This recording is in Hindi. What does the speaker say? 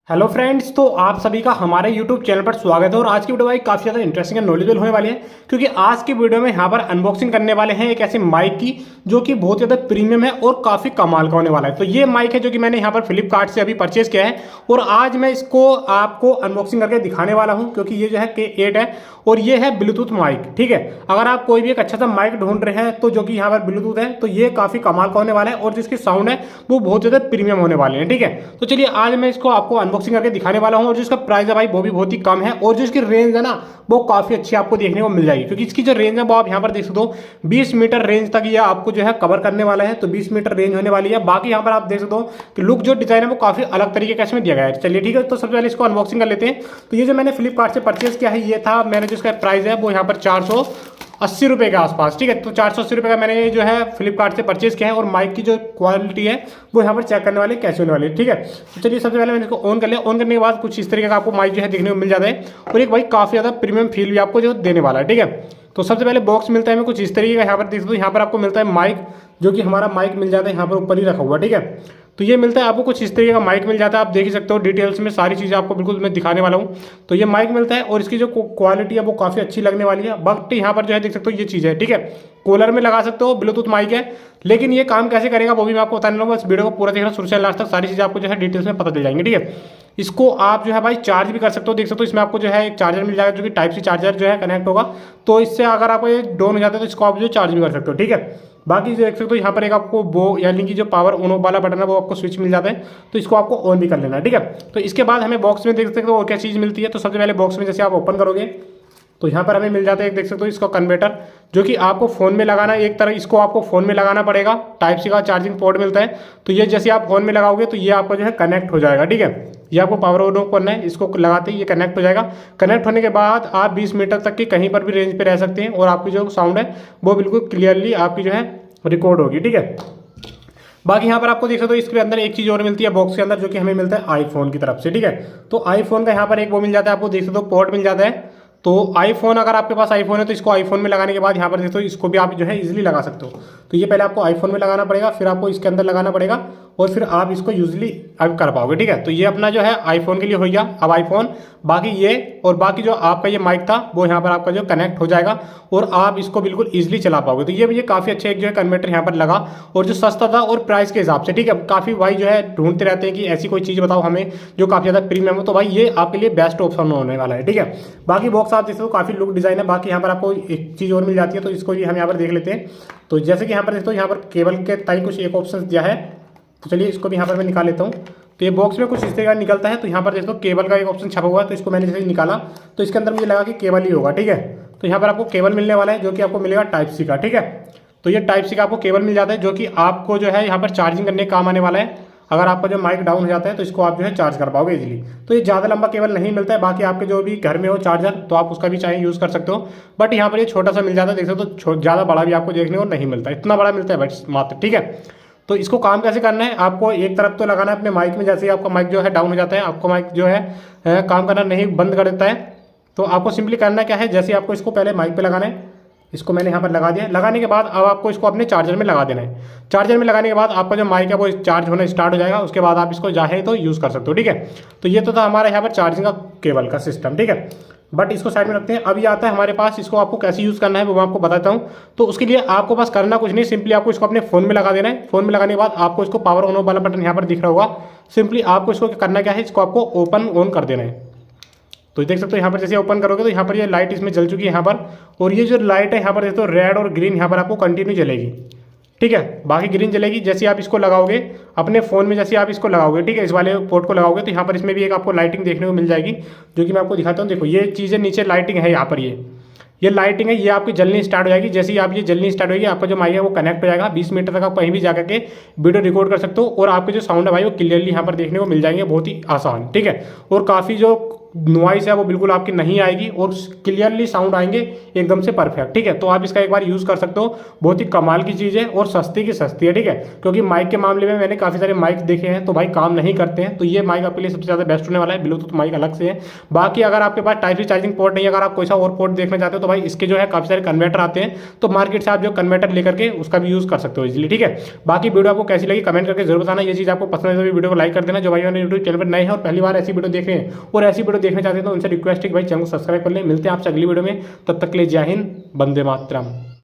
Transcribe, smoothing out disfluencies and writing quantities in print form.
हेलो फ्रेंड्स, तो आप सभी का हमारे यूट्यूब चैनल पर स्वागत है। और आज की वीडियो भाई काफ़ी ज़्यादा इंटरेस्टिंग एंड नॉलेजेबल होने वाली है, क्योंकि आज की वीडियो में यहाँ पर अनबॉक्सिंग करने वाले हैं एक ऐसे माइक की जो कि बहुत ज़्यादा प्रीमियम है और काफ़ी कमाल का होने वाला है। तो ये माइक है जो कि मैंने यहाँ पर फ्लिपकार्ट से अभी परचेज किया है और आज मैं इसको आपको अनबॉक्सिंग करके दिखाने वाला हूँ, क्योंकि ये जो है K8 है और ये है ब्लूटूथ माइक। ठीक है, अगर आप कोई भी एक अच्छा सा माइक ढूंढ रहे हैं तो जो कि यहाँ पर ब्लूटूथ है, तो ये काफ़ी कमाल का होने वाला है और जिसकी साउंड है वो बहुत ज़्यादा प्रीमियम होने वाले हैं। ठीक है, तो चलिए आज मैं इसको आपको अनबॉक्सिंग करके दिखाने वाला हूं और जिसका प्राइस है भाई वो भी बहुत ही कम है और जिसकी रेंज है ना वो काफी अच्छी आपको देखने को मिल जाएगी, क्योंकि इसकी जो रेंज है वो आप यहाँ पर देख सकते हो 20 मीटर रेंज तक ये आपको जो है कवर करने वाला है। तो 20 मीटर रेंज होने वाली है। बाकी यहाँ पर आप देख सकते हो कि लुक जो डिजाइन है वो काफी अलग तरीके का इसमें दिया गया है। चलिए ठीक है, तो सबसे पहले इसको अनबॉक्सिंग कर लेते हैं। तो ये जो मैंने फ्लिपकार्ट से परचेज किया है ये था, मैंने जिसका प्राइस है वो यहाँ पर 480 रुपये के आसपास। ठीक है, तो 480 रुपये का मैंने जो है फ्लिपकार्ट से परचेज किया है और माइक की जो क्वालिटी है वो यहाँ पर चेक करने वाले कैसे होने वाली है। ठीक है, तो चलिए सबसे पहले मैंने इसको ऑन कर लिया। ऑन करने के बाद कुछ इस तरीके का आपको माइक जो है देखने को मिल जाता है और एक भाई काफ़ी ज़्यादा प्रीमियम फील भी आपको जो देने वाला है। ठीक है, तो सबसे पहले बॉक्स मिलता है हमें कुछ इस तरीके का, यहाँ पर देख सकते हो। यहाँ पर आपको मिलता है माइक, जो कि हमारा माइक मिल जाता है यहाँ पर ऊपर ही रखा हुआ। ठीक है, तो ये मिलता है आपको कुछ इस तरीके का माइक मिल जाता है। आप देख ही सकते हो डिटेल्स में सारी चीज़ें आपको बिल्कुल मैं दिखाने वाला हूँ। तो ये माइक मिलता है और इसकी जो क्वालिटी है वो काफ़ी अच्छी लगने वाली है। बट यहाँ पर जो है देख सकते हो ये चीज़ है। ठीक है, कूलर में लगा सकते हो, ब्लूटूथ माइक है, लेकिन ये काम कैसे करेगा वो भी मैं आपको बताने वाला हूँ। बस वीडियो को पूरा देखना शुरू से लास्ट तक, सारी चीज़ें आपको जो है डिटेल्स में पता चल जाएंगी। ठीक है, इसको आप जो है भाई चार्ज भी कर सकते हो। देख सकते हो इसमें आपको जो है एक चार्जर मिल जाएगा जो कि टाइप सी चार्जर जो है कनेक्ट होगा। तो इससे अगर आपको ये डाउन हो जाता है तो इसको आप जो चार्ज भी कर सकते हो। ठीक है, बाकी देख सकते हो यहाँ पर एक आपको वो यानी कि जो पावर ऑन ऑफ वाला बटन है वो आपको स्विच मिल जाता है, तो इसको आपको ऑन भी कर लेना है। ठीक है, तो इसके बाद हमें बॉक्स में देख सकते हो और क्या चीज़ मिलती है। तो सबसे पहले बॉक्स में जैसे आप ओपन करोगे तो यहाँ पर हमें मिल जाता है एक देख सकते हो इसका कन्वर्टर, जो कि आपको फ़ोन में लगाना है। एक तरह इसको आपको फ़ोन में लगाना पड़ेगा, टाइप सी का चार्जिंग पोर्ट मिलता है। तो ये जैसे आप फोन में लगाओगे तो ये आपका जो है कनेक्ट हो जाएगा। ठीक है, ये आपको पावर ऑन ऑफ करना है, इसको लगाते ही ये कनेक्ट हो जाएगा। कनेक्ट होने के बाद आप 20 मीटर तक की कहीं पर भी रेंज पे रह सकते हैं और आपकी जो साउंड है वो बिल्कुल क्लियरली आपकी जो है रिकॉर्ड होगी। ठीक है, बाकी यहाँ पर आपको देख सकते हो इसके अंदर एक चीज़ और मिलती है बॉक्स के अंदर, जो कि हमें मिलता है आईफोन की तरफ से। ठीक है, तो आईफोन का यहाँ पर एक वो मिल जाता है, आपको देख सकते हो पोर्ट मिल जाता है। तो आईफोन, अगर आपके पास आईफोन है तो इसको आईफोन में लगाने के बाद यहाँ पर देखो इसको भी आप जो है इजीली लगा सकते हो। तो ये पहले आपको आईफोन में लगाना पड़ेगा, फिर आपको इसके अंदर लगाना पड़ेगा और फिर आप इसको यूजली अब कर पाओगे। ठीक है, तो ये अपना जो है आईफोन के लिए हो गया अब आईफोन। बाकी ये और बाकी जो आपका ये माइक था वो यहाँ पर आपका जो कनेक्ट हो जाएगा और आप इसको बिल्कुल ईजिली चला पाओगे। तो ये काफ़ी अच्छा एक जो है कन्वर्टर यहाँ पर लगा और जो सस्ता था और प्राइस के हिसाब से। ठीक है, काफ़ी भाई जो है ढूंढते रहते हैं कि ऐसी कोई चीज़ बताओ हमें जो काफ़ी ज़्यादा प्रीमियम हो, तो भाई ये आपके लिए बेस्ट ऑप्शन होने वाला है। ठीक है, बाकी बॉक्स आप देखते हो काफ़ी लुक डिज़ाइन है। बाकी यहाँ पर आपको एक चीज़ और मिल जाती है, तो इसको भी हम यहाँ पर देख लेते हैं। तो जैसे कि यहाँ पर देखते हो यहाँ पर केबल के ताई कुछ एक ऑप्शन दिया है, तो चलिए इसको भी यहाँ पर मैं निकाल लेता हूँ। तो ये बॉक्स में कुछ इस तरह का निकलता है। तो यहाँ पर देखो केबल का एक ऑप्शन छपा हुआ है, तो इसको मैंने जैसे ही निकाला तो इसके अंदर मुझे लगा कि केबल ही होगा। ठीक है, तो यहाँ पर आपको केबल मिलने वाला है जो कि आपको मिलेगा टाइप सी का। ठीक है, तो ये टाइप सी का आपको केबल मिल जाता है जो कि आपको जो है यहाँ पर चार्जिंग करने का काम आने वाला है। अगर आपका जो माइक डाउन हो जाता है तो इसको आप जो है चार्ज कर पाओगे इजीली। तो ये ज़्यादा लंबा केबल नहीं मिलता है। बाकी आपके जो भी घर में हो चार्जर तो आप उसका भी चाहे यूज़ कर सकते हो, बट यहाँ पर ये छोटा सा मिल जाता है। देख सकते हो तो ज़्यादा बड़ा भी आपको देखने को नहीं मिलता, इतना बड़ा मिलता है बस मात्र। ठीक है, तो इसको काम कैसे करना है, आपको एक तरफ तो लगाना है अपने माइक में। जैसे ही आपका माइक जो है डाउन हो जाता है, आपको माइक जो है काम करना नहीं बंद कर देता है, तो आपको सिंपली करना क्या है, जैसे आपको इसको पहले माइक पे लगाना है, इसको मैंने यहाँ पर लगा दिया। लगाने के बाद अब आपको इसको अपने चार्जर में लगा देना है। चार्जर में लगाने के बाद आपका जो माइक है वो चार्ज होना स्टार्ट हो जाएगा। उसके बाद आप इसको चाहें तो यूज़ कर सकते हो। ठीक है, तो ये तो था हमारा यहाँ पर चार्जिंग का केबल का सिस्टम। ठीक है, बट इसको साइड में रखते हैं। अब ये आता है हमारे पास, इसको आपको कैसे यूज़ करना है वो मैं आपको बताता हूँ। तो उसके लिए आपको बस करना कुछ नहीं, सिंपली आपको इसको अपने फ़ोन में लगा देना है। फ़ोन में लगाने के बाद आपको इसको पावर ऑन ऑफ वाला बटन यहाँ पर दिख रहा होगा। सिंपली आपको इसको करना क्या है, इसको आपको ओपन ऑन कर देना है। तो देख सकते हो यहाँ पर जैसे ओपन करोगे तो यहाँ पर ये लाइट इसमें जल चुकी है यहाँ पर, और ये जो लाइट है यहाँ पर देखो रेड और ग्रीन यहाँ पर आपको कंटिन्यू जलेगी। ठीक है, बाकी ग्रीन जलेगी जैसे आप इसको लगाओगे अपने फ़ोन में, जैसे आप इसको लगाओगे। ठीक है, इस वाले पोर्ट को लगाओगे तो यहाँ पर इसमें भी एक आपको लाइटिंग देखने को मिल जाएगी, जो कि मैं आपको दिखाता हूँ। देखो ये चीज़ें नीचे लाइटिंग है, यहाँ पर ये लाइटिंग है, ये आपकी जलनी स्टार्ट हो जाएगी। जैसे ही आप ये जलनी स्टार्ट होगी आपका जो माइक है वो कनेक्ट हो जाएगा। 20 मीटर तक आप कहीं भी जाकर के वीडियो रिकॉर्ड कर सकते हो और आपके जो साउंड है भाई वो क्लियरली यहाँ पर देखने को मिल जाएंगे, बहुत ही आसान। ठीक है, और काफ़ी जो नॉइस है वो बिल्कुल आपकी नहीं आएगी और क्लियरली साउंड आएंगे एकदम से परफेक्ट। ठीक है, तो आप इसका एक बार यूज़ कर सकते हो, बहुत ही कमाल की चीज़ है और सस्ती की सस्ती है। ठीक है, क्योंकि माइक के मामले में मैंने काफ़ी सारे माइक देखे हैं तो भाई काम नहीं करते हैं, तो ये माइक आपके लिए सबसे ज़्यादा बेस्ट होने वाला है। ब्लूटूथ माइक अलग से है। बाकी अगर आपके पास टाइप सी चार्जिंग पोर्ट नहीं है, अगर आप कोई सा और पोर्ट देखना चाहते हो तो भाई इसके जो है काफ़ी सारे कन्वर्टर आते हैं, तो मार्केट से आप जो कन्वर्टर लेकर के उसका भी यूज़ कर सकते हो इजीली। ठीक है, बाकी वीडियो आपको कैसी लगी कमेंट करके जरूर बताना। ये चीज़ आपको पसंद है तो वीडियो को लाइक कर देना। जो भाई मैंने यूट्यूब चैनल पर नए हैं और पहली बार ऐसी वीडियो देख रहे हैं और ऐसी वीडियो देखना चाहते हैं तो उनसे रिक्वेस्ट है कि भाई चैनल को सब्सक्राइब कर लें। मिलते हैं आपसे अगली वीडियो में, तब तक के लिए जय हिंद, वंदे मातरम।